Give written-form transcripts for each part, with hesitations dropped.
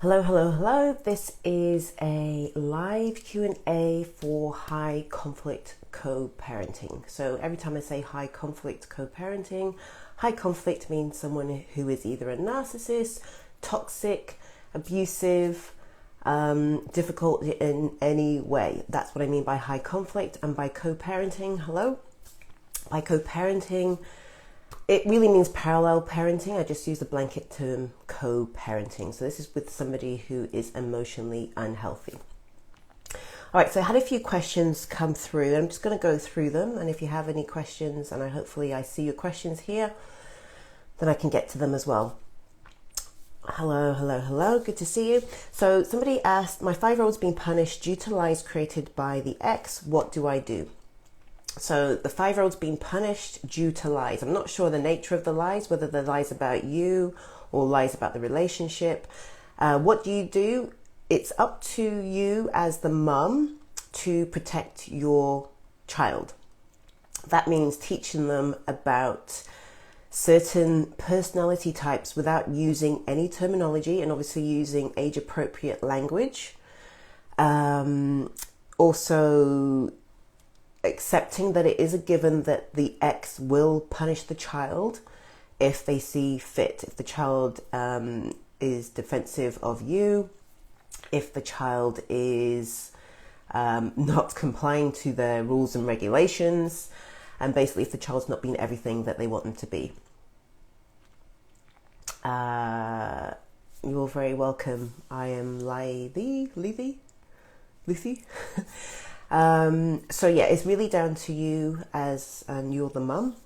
Hello, hello, hello. This is a live Q&A for high conflict co-parenting. So every time I say high conflict co-parenting, high conflict means someone who is either a narcissist, toxic, abusive, difficult in any way. That's what I mean by high conflict. And by co-parenting, by co-parenting, it really means parallel parenting. I just use the blanket term co-parenting. So this is with somebody who is emotionally unhealthy. All right, so I had a few questions come through. I'm just going to go through them. And if you have any questions, and hopefully I see your questions here, then I can get to them as well. Hello, hello, hello. Good to see you. So somebody asked, my 5-year-old's been punished due to lies created by the ex. What do I do? So the 5-year-old's been punished due to lies. I'm not sure the nature of the lies, whether they're lies about you or lies about the relationship. What do you do? It's up to you as the mum to protect your child. That means teaching them about certain personality types without using any terminology and obviously using age-appropriate language. Also accepting that it is a given that the ex will punish the child if they see fit. If the child is defensive of you, if the child is not complying to their rules and regulations, and basically if the child's not being everything that they want them to be. You're very welcome. I am Lucy. So yeah, it's really down to you and you're the mum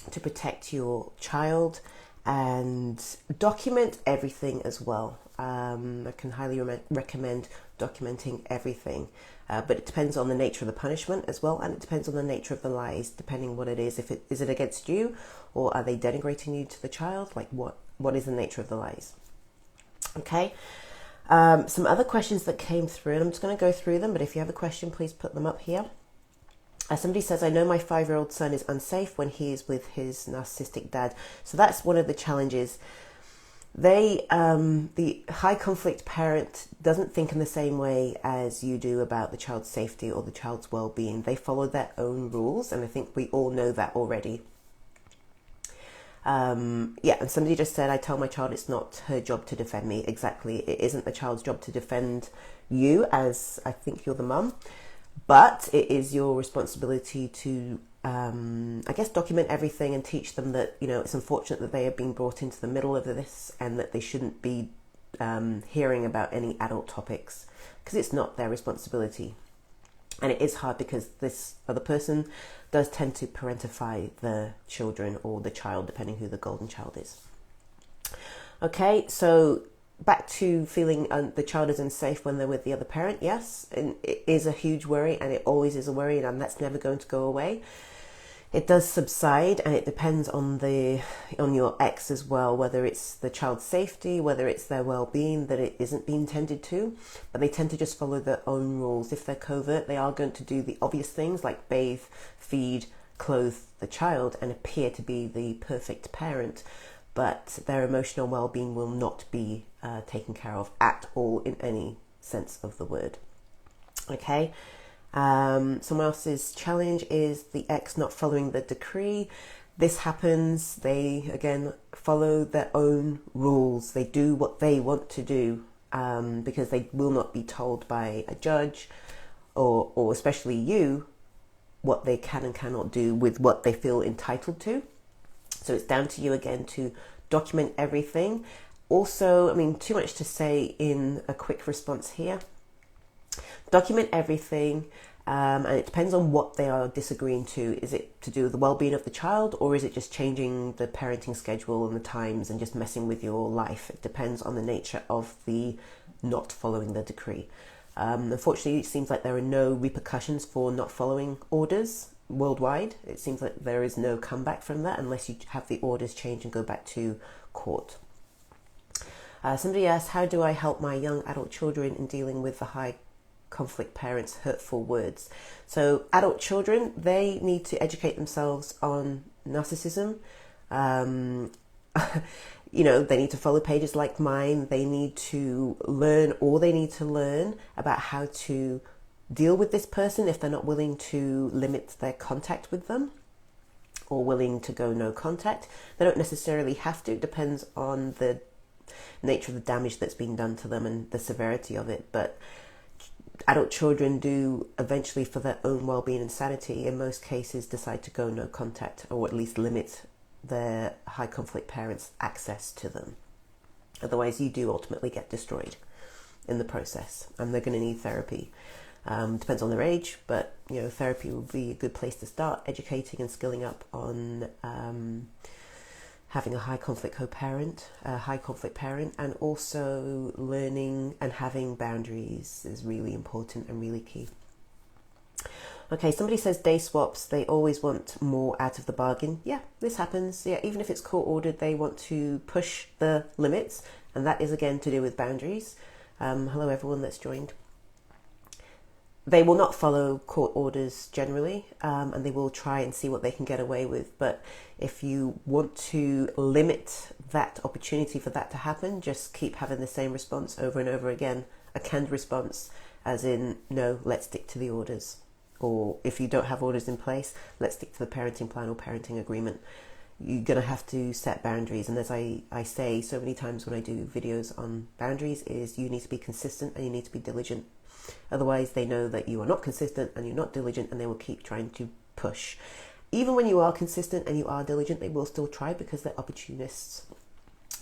to protect your child and document everything as well. I can highly recommend documenting everything, but it depends on the nature of the punishment as well, and it depends on the nature of the lies, depending what it is. Is it against you, or are they denigrating you to the child? Like what is the nature of the lies? Okay. Some other questions that came through, and I'm just going to go through them, but if you have a question, please put them up here. Somebody says, I know my 5-year-old son is unsafe when he is with his narcissistic dad. So that's one of the challenges. The high conflict parent doesn't think in the same way as you do about the child's safety or the child's well-being. They follow their own rules, and I think we all know that already. And somebody just said, I tell my child it's not her job to defend me. Exactly. It isn't the child's job to defend you, as I think you're the mum, but it is your responsibility to, document everything and teach them that, it's unfortunate that they have been brought into the middle of this and that they shouldn't be hearing about any adult topics, because it's not their responsibility. And it is hard because this other person does tend to parentify the children or the child, depending who the golden child is. Okay, so back to feeling the child is unsafe when they're with the other parent. Yes, and it is a huge worry, and it always is a worry, and that's never going to go away. It does subside, and it depends on your ex as well, whether it's the child's safety, whether it's their well-being that it isn't being tended to, but they tend to just follow their own rules. If they're covert, they are going to do the obvious things like bathe, feed, clothe the child, and appear to be the perfect parent, but their emotional well-being will not be taken care of at all in any sense of the word. Okay. Someone else's challenge is the ex not following the decree. This happens. They, again, follow their own rules. They do what they want to do because they will not be told by a judge or especially you what they can and cannot do with what they feel entitled to. So it's down to you again to document everything. Also, too much to say in a quick response here. Document everything, and it depends on what they are disagreeing to. Is it to do with the well-being of the child, or is it just changing the parenting schedule and the times and just messing with your life? It depends on the nature of the not following the decree. Unfortunately, it seems like there are no repercussions for not following orders worldwide. It seems like there is no comeback from that unless you have the orders change and go back to court. Somebody asked, how do I help my young adult children in dealing with the high conflict parents' hurtful words? So adult children, they need to educate themselves on narcissism. You know, they need to follow pages like mine. They need to learn all they need to learn about how to deal with this person if they're not willing to limit their contact with them or willing to go no contact. They don't necessarily have to. It depends on the nature of the damage that's been done to them and the severity of it. But adult children do eventually, for their own well-being and sanity, in most cases decide to go no contact, or at least limit their high conflict parents' access to them. Otherwise, you do ultimately get destroyed in the process, and they're going to need therapy. Depends on their age, but you know, therapy will be a good place to start educating and skilling up on having a high conflict co-parent, a high conflict parent, and also learning and having boundaries is really important and really key. Okay, somebody says day swaps, they always want more out of the bargain. Yeah, this happens. Yeah, even if it's court ordered, they want to push the limits, and that is again to do with boundaries. Hello everyone that's joined. They will not follow court orders generally, and they will try and see what they can get away with. But if you want to limit that opportunity for that to happen, just keep having the same response over and over again, a canned response, as in, no, let's stick to the orders. Or if you don't have orders in place, let's stick to the parenting plan or parenting agreement. You're going to have to set boundaries. And as I say so many times when I do videos on boundaries, is you need to be consistent and you need to be diligent. Otherwise, they know that you are not consistent and you're not diligent, and they will keep trying to push. Even when you are consistent and you are diligent, they will still try, because they're opportunists.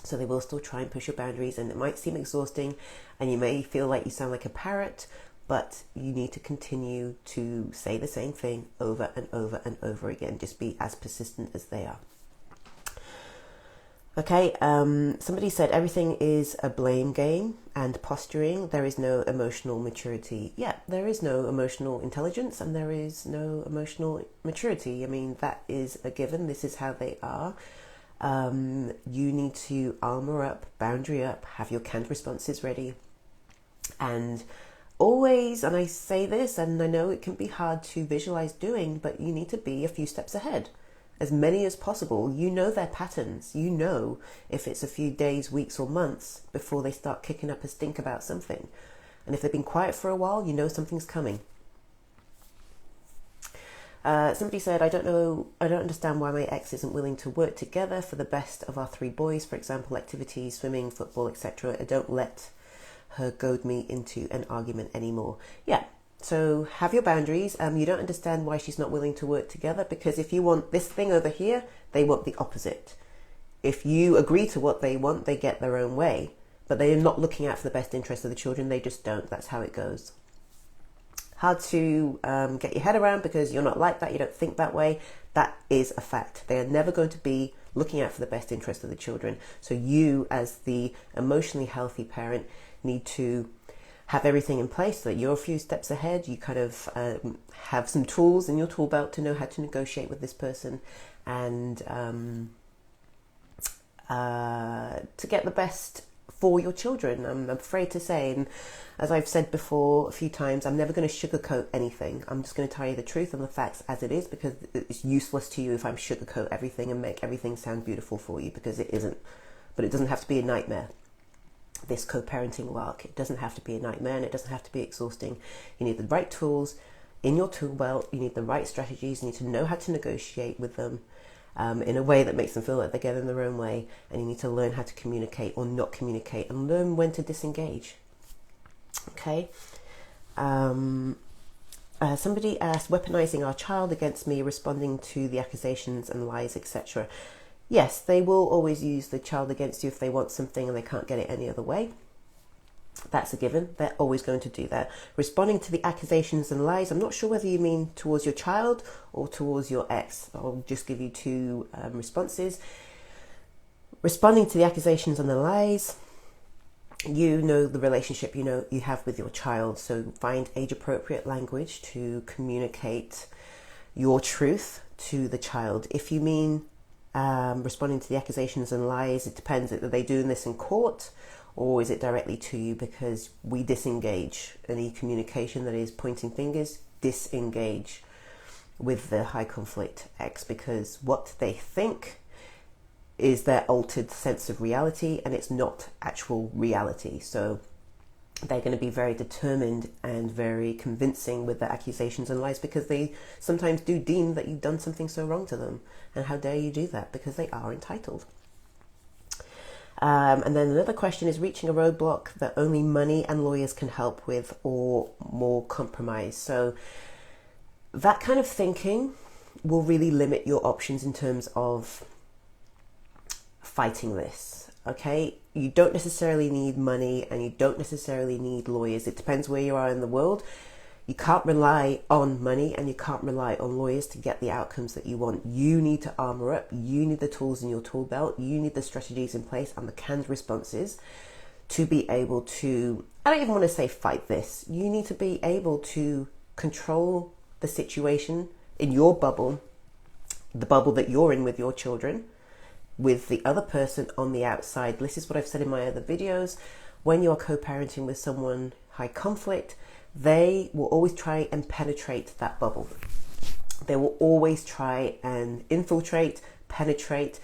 So they will still try and push your boundaries, and it might seem exhausting and you may feel like you sound like a parrot, but you need to continue to say the same thing over and over and over again. Just be as persistent as they are. Okay, somebody said everything is a blame game and posturing. There is no emotional maturity. Yeah, there is no emotional intelligence and there is no emotional maturity. I mean, that is a given. This is how they are. You need to armor up, boundary up, have your canned responses ready. And always, and I say this, and I know it can be hard to visualize doing, but you need to be a few steps ahead. As many as possible. You know their patterns. You know if it's a few days, weeks or months before they start kicking up a stink about something. And if they've been quiet for a while, you know something's coming. Somebody said, I don't understand why my ex isn't willing to work together for the best of our 3 boys. For example, activities, swimming, football, etc. I don't let her goad me into an argument anymore. Yeah. So have your boundaries. You don't understand why she's not willing to work together, because if you want this thing over here, they want the opposite. If you agree to what they want, they get their own way. But they are not looking out for the best interest of the children. They just don't. That's how it goes. Hard to get your head around, because you're not like that. You don't think that way. That is a fact. They are never going to be looking out for the best interest of the children. So you, as the emotionally healthy parent, need to have everything in place so that you're a few steps ahead. You kind of have some tools in your tool belt to know how to negotiate with this person and to get the best for your children. I'm afraid to say, and as I've said before a few times, I'm never going to sugarcoat anything. I'm just going to tell you the truth and the facts as it is, because it's useless to you if I sugarcoat everything and make everything sound beautiful for you, because it isn't. But it doesn't have to be a nightmare. This co-parenting lark, it doesn't have to be a nightmare and it doesn't have to be exhausting. You need the right tools in your tool belt. You need the right strategies. You need to know how to negotiate with them in a way that makes them feel like they're getting their own way. And you need to learn how to communicate or not communicate, and learn when to disengage. Okay. Somebody asked, weaponizing our child against me, responding to the accusations and lies, etc. Yes, they will always use the child against you if they want something and they can't get it any other way. That's a given. They're always going to do that. Responding to the accusations and lies, I'm not sure whether you mean towards your child or towards your ex. I'll just give you 2 responses. Responding to the accusations and the lies, you know the relationship you have with your child, so find age-appropriate language to communicate your truth to the child. If you mean responding to the accusations and lies, it depends. Are they doing this in court or is it directly to you? Because we disengage any communication that is pointing fingers. Disengage with the high conflict ex, because what they think is their altered sense of reality, and it's not actual reality. So they're going to be very determined and very convincing with their accusations and lies, because they sometimes do deem that you've done something so wrong to them. And how dare you do that? Because they are entitled. And then another question is reaching a roadblock that only money and lawyers can help with, or more compromise. So that kind of thinking will really limit your options in terms of fighting this. Okay, you don't necessarily need money and you don't necessarily need lawyers. It depends where you are in the world. You can't rely on money and you can't rely on lawyers to get the outcomes that you want. You need to armor up. You need the tools in your tool belt. You need the strategies in place and the canned responses to be able to, I don't even want to say fight this. You need to be able to control the situation in your bubble, the bubble that you're in with your children, with the other person on the outside. This is what I've said in my other videos. When you're co-parenting with someone high conflict, they will always try and penetrate that bubble. They will always try and infiltrate, penetrate,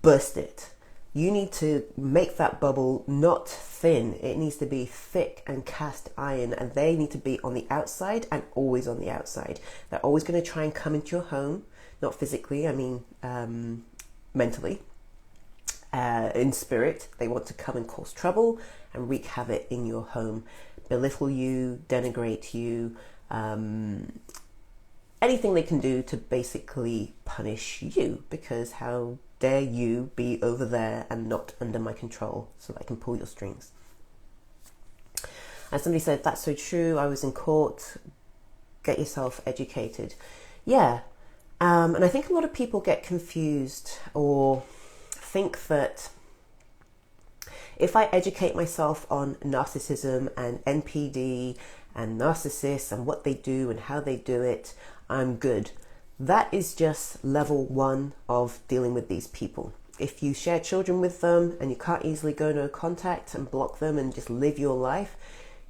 burst it. You need to make that bubble not thin. It needs to be thick and cast iron, and they need to be on the outside and always on the outside. They're always going to try and come into your home, not physically, I mean mentally, in spirit. They want to come and cause trouble and wreak havoc in your home, belittle you, denigrate you, anything they can do to basically punish you, because how dare you be over there and not under my control so that I can pull your strings. And somebody said, that's so true, I was in court, get yourself educated. Yeah, and I think a lot of people get confused or think that if I educate myself on narcissism and NPD and narcissists and what they do and how they do it, I'm good. That is just level one of dealing with these people. If you share children with them and you can't easily go no contact and block them and just live your life,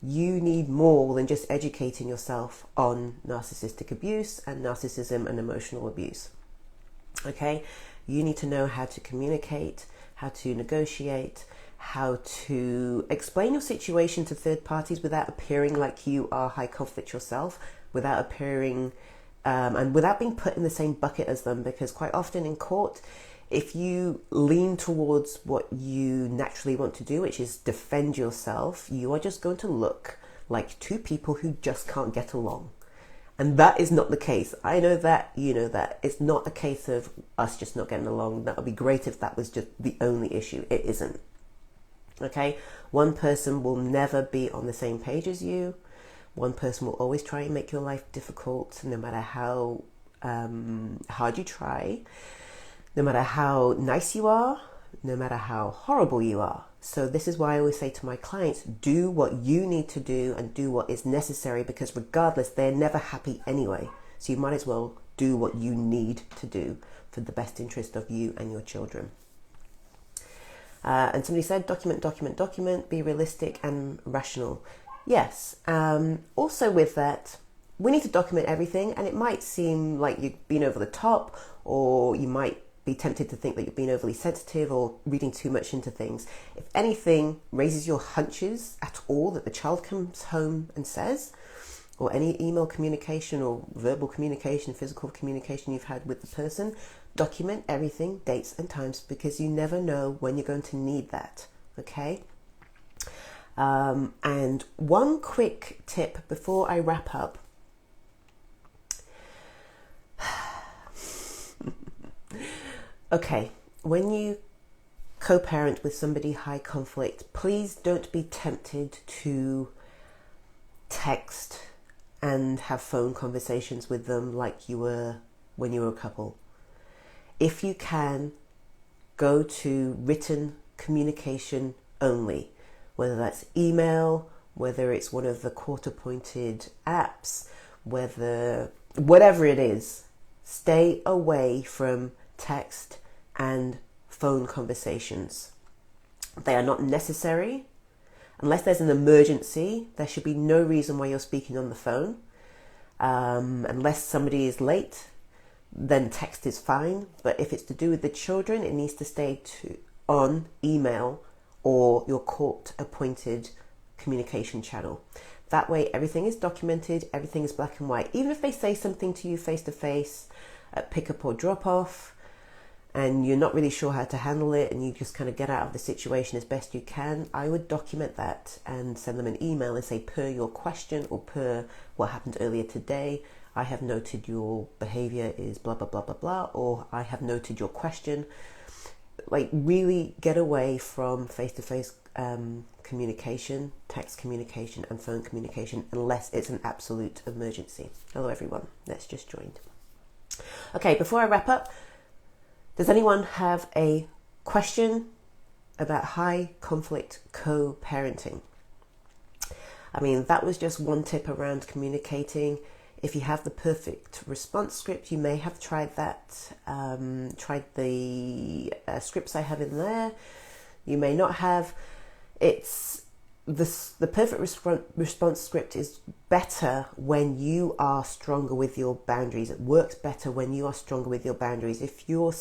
you need more than just educating yourself on narcissistic abuse and narcissism and emotional abuse. Okay? You need to know how to communicate, how to negotiate, how to explain your situation to third parties without appearing like you are high conflict yourself, without appearing and without being put in the same bucket as them, because quite often in court, if you lean towards what you naturally want to do, which is defend yourself, you are just going to look like two people who just can't get along. And that is not the case. I know that, you know that. It's not a case of us just not getting along. That would be great if that was just the only issue. It isn't. Okay? One person will never be on the same page as you. One person will always try and make your life difficult, no matter how hard you try, no matter how nice you are, no matter how horrible you are. So this is why I always say to my clients, do what you need to do and do what is necessary, because regardless, they're never happy anyway. So you might as well do what you need to do for the best interest of you and your children. And somebody said, document, be realistic and rational. Yes. Also with that, we need to document everything, and it might seem like you've been over the top, or you might be tempted to think that you're being overly sensitive or reading too much into things. If anything raises your hunches at all that the child comes home and says, or any email communication or verbal communication, physical communication you've had with the person, document everything, dates and times, because you never know when you're going to need that. Okay? And one quick tip before I wrap up. Okay, when you co-parent with somebody high conflict, please don't be tempted to text and have phone conversations with them like you were when you were a couple. If you can, go to written communication only, whether that's email, whether it's one of the court-appointed apps, whatever it is. Stay away from text and phone conversations. They are not necessary. Unless there's an emergency, there should be no reason why you're speaking on the phone. Unless somebody is late, then text is fine. But if it's to do with the children, it needs to stay on email or your court-appointed communication channel. That way everything is documented, everything is black and white. Even if they say something to you face-to-face at pick-up or drop-off, and you're not really sure how to handle it, and you just kind of get out of the situation as best you can, I would document that and send them an email and say, per your question or per what happened earlier today, I have noted your behavior is blah, blah, blah, blah, blah, or I have noted your question. Like, really get away from face-to-face communication, text communication and phone communication, unless it's an absolute emergency. Hello everyone, that's just joined. Okay, before I wrap up, does anyone have a question about high conflict co-parenting? I mean, that was just one tip around communicating. If you have the perfect response script, you may have tried that, tried the scripts I have in there. You may not have. It's the perfect response script is better when you are stronger with your boundaries. It works better when you are stronger with your boundaries. If you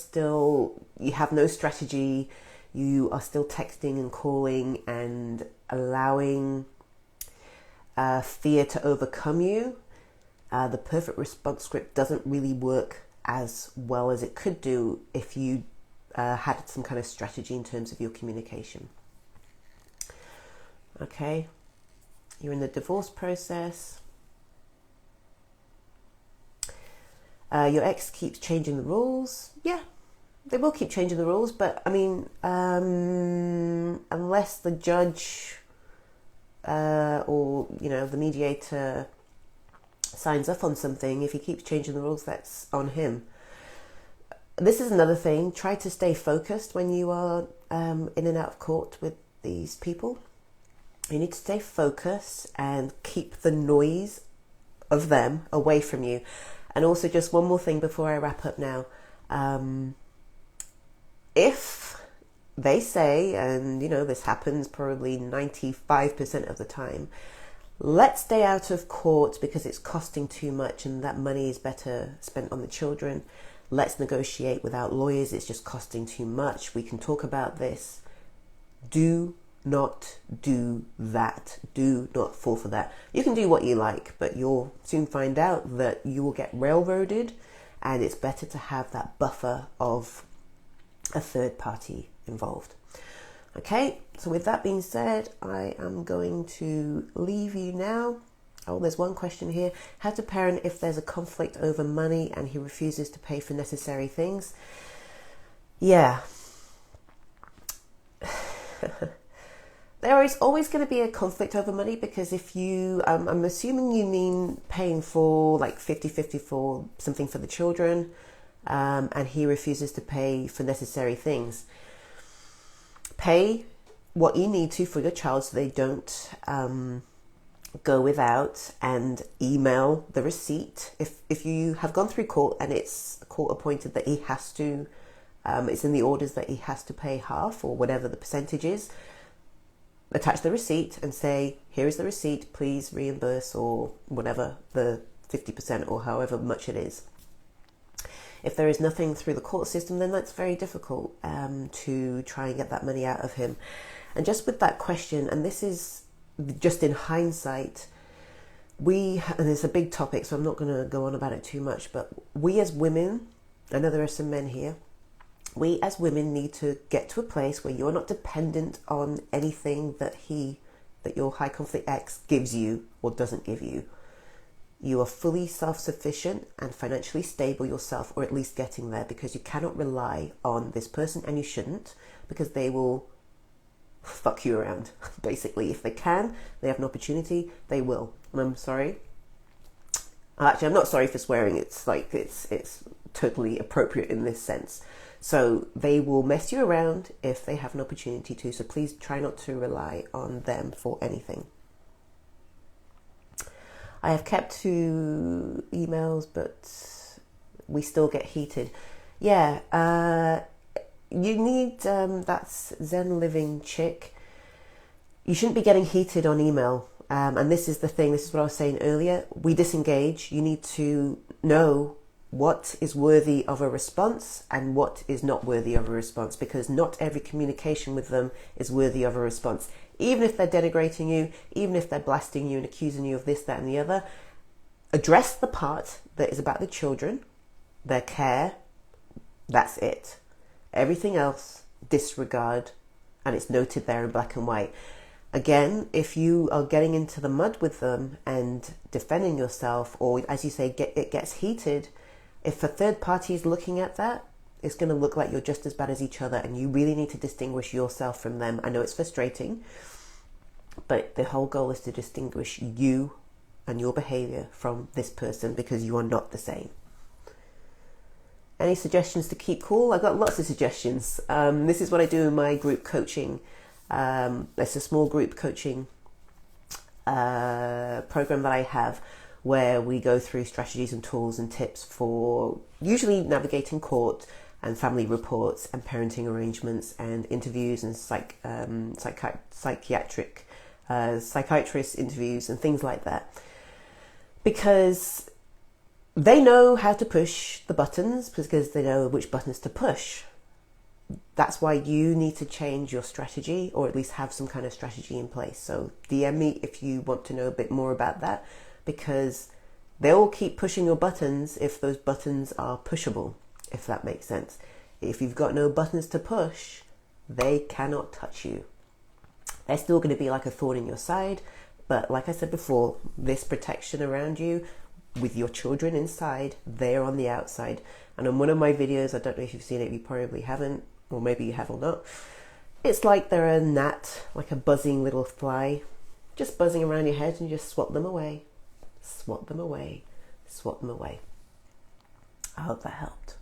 have no strategy, you are still texting and calling and allowing fear to overcome you, the perfect response script doesn't really work as well as it could do if you had some kind of strategy in terms of your communication. Okay, you're in the divorce process. Your ex keeps changing the rules. Yeah, they will keep changing the rules, but I mean, unless the judge or the mediator signs up on something, if he keeps changing the rules, that's on him. This is another thing. Try to stay focused when you are in and out of court with these people. You need to stay focused and keep the noise of them away from you. And also, just one more thing before I wrap up now. If they say, and this happens probably 95% of the time, let's stay out of court because it's costing too much and that money is better spent on the children. Let's negotiate without lawyers. It's just costing too much. We can talk about this. Do not do that. Do not fall for that. You can do what you like, but you'll soon find out that you will get railroaded, and it's better to have that buffer of a third party involved. Okay, so with that being said, I am going to leave you now. Oh, there's one question here. How to parent if there's a conflict over money and he refuses to pay for necessary things? Yeah. There is always going to be a conflict over money, because if you, I'm assuming you mean paying for like 50-50 for something for the children, and he refuses to pay for necessary things. Pay what you need to for your child so they don't go without, and email the receipt. If you have gone through court and it's court appointed that he has to, it's in the orders that he has to pay half or whatever the percentage is, attach the receipt and say, here is the receipt, please reimburse, or whatever, the 50% or however much it is. If there is nothing through the court system, then that's very difficult to try and get that money out of him. And just with that question, and this is just in hindsight, and it's a big topic, so I'm not going to go on about it too much, but we as women, I know there are some men here, we as women need to get to a place where you're not dependent on anything that your high conflict ex gives you or doesn't give you. You are fully self-sufficient and financially stable yourself, or at least getting there, because you cannot rely on this person, and you shouldn't, because they will fuck you around. Basically, if they can, they have an opportunity, they will. And I'm sorry. Actually, I'm not sorry for swearing. It's like, it's totally appropriate in this sense. So they will mess you around if they have an opportunity to. So please try not to rely on them for anything. I have kept to emails, but we still get heated. Yeah, you need, that's Zen Living Chick. You shouldn't be getting heated on email. And this is the thing, this is what I was saying earlier. We disengage. You need to know what is worthy of a response and what is not worthy of a response, because not every communication with them is worthy of a response. Even if they're denigrating you, even if they're blasting you and accusing you of this, that and the other, address the part that is about the children, their care, that's it. Everything else, disregard, and it's noted there in black and white. Again, if you are getting into the mud with them and defending yourself, or as you say, it gets heated, if a third party is looking at that, it's going to look like you're just as bad as each other, and you really need to distinguish yourself from them. I know it's frustrating, but the whole goal is to distinguish you and your behavior from this person, because you are not the same. Any suggestions to keep cool? I've got lots of suggestions. This is what I do in my group coaching. It's a small group coaching program that I have, where we go through strategies and tools and tips for usually navigating court and family reports and parenting arrangements and interviews and psychiatrist interviews and things like that. Because they know how to push the buttons, because they know which buttons to push. That's why you need to change your strategy, or at least have some kind of strategy in place. So DM me if you want to know a bit more about that, because they'll keep pushing your buttons if those buttons are pushable, if that makes sense. If you've got no buttons to push, they cannot touch you. They're still going to be like a thorn in your side, but like I said before, this protection around you with your children inside, they're on the outside. And on one of my videos, I don't know if you've seen it, you probably haven't, or maybe you have or not, it's like they're a gnat, like a buzzing little fly, just buzzing around your head, and you just swat them away, swat them away, swat them away. I hope that helped.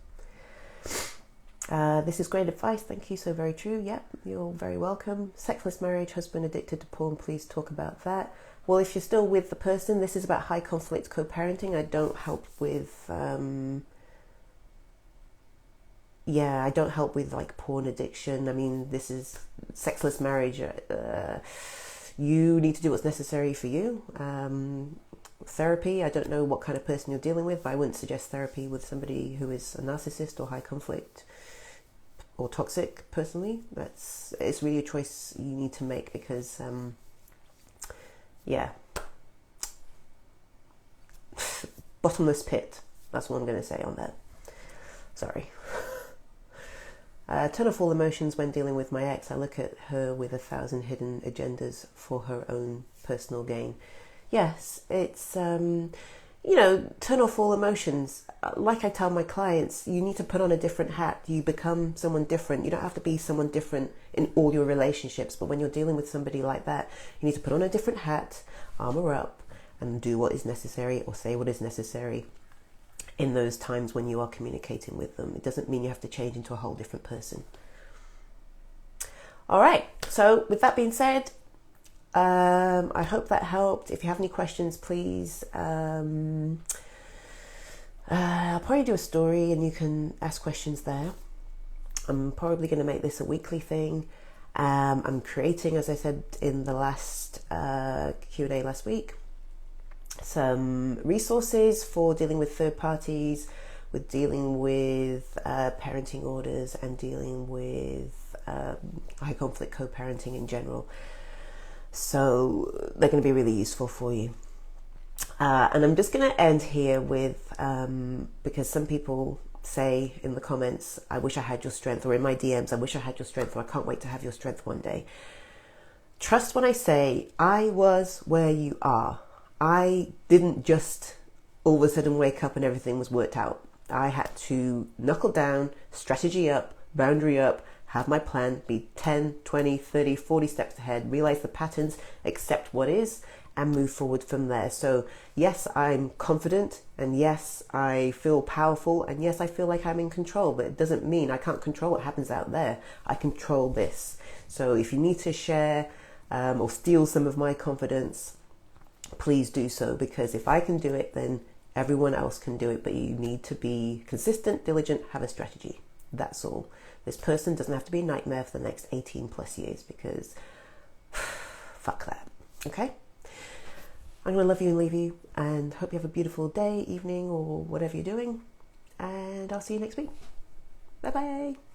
This is great advice, thank you, so very true. Yep, you're very welcome. Sexless marriage, husband addicted to porn, please talk about that. Well, if you're still with the person, this is about high conflict co-parenting. I don't help with I don't help with like porn addiction. I mean, this is sexless marriage. You need to do what's necessary for you. Therapy, I don't know what kind of person you're dealing with, but I wouldn't suggest therapy with somebody who is a narcissist or high conflict or toxic, personally. It's really a choice you need to make, because bottomless pit, that's what I'm going to say on that. Sorry. Turn off all emotions when dealing with my ex. I look at her with 1,000 hidden agendas for her own personal gain. Yes, it's, turn off all emotions. Like I tell my clients, you need to put on a different hat. You become someone different. You don't have to be someone different in all your relationships, but when you're dealing with somebody like that, you need to put on a different hat, armor up, and do what is necessary, or say what is necessary in those times when you are communicating with them. It doesn't mean you have to change into a whole different person. All right, so with that being said, I hope that helped. If you have any questions, please, I'll probably do a story and you can ask questions there. I'm probably going to make this a weekly thing. I'm creating, as I said in the last Q&A last week, some resources for dealing with third parties, with dealing with parenting orders, and dealing with high conflict co-parenting in general. So they're going to be really useful for you. And I'm just going to end here with, because some people say in the comments, I wish I had your strength, or in my DMs, I wish I had your strength, or I can't wait to have your strength one day. Trust when I say I was where you are. I didn't just all of a sudden wake up and everything was worked out. I had to knuckle down, strategy up, boundary up, have my plan, be 10, 20, 30, 40 steps ahead, realize the patterns, accept what is, and move forward from there. So yes, I'm confident, and yes, I feel powerful, and yes, I feel like I'm in control, but it doesn't mean I can't control what happens out there. I control this. So if you need to share or steal some of my confidence, please do so, because if I can do it, then everyone else can do it. But you need to be consistent, diligent, have a strategy. That's all. This person doesn't have to be a nightmare for the next 18 plus years, because fuck that. Okay? I'm going to love you and leave you, and hope you have a beautiful day, evening, or whatever you're doing. and I'll see you next week. Bye bye.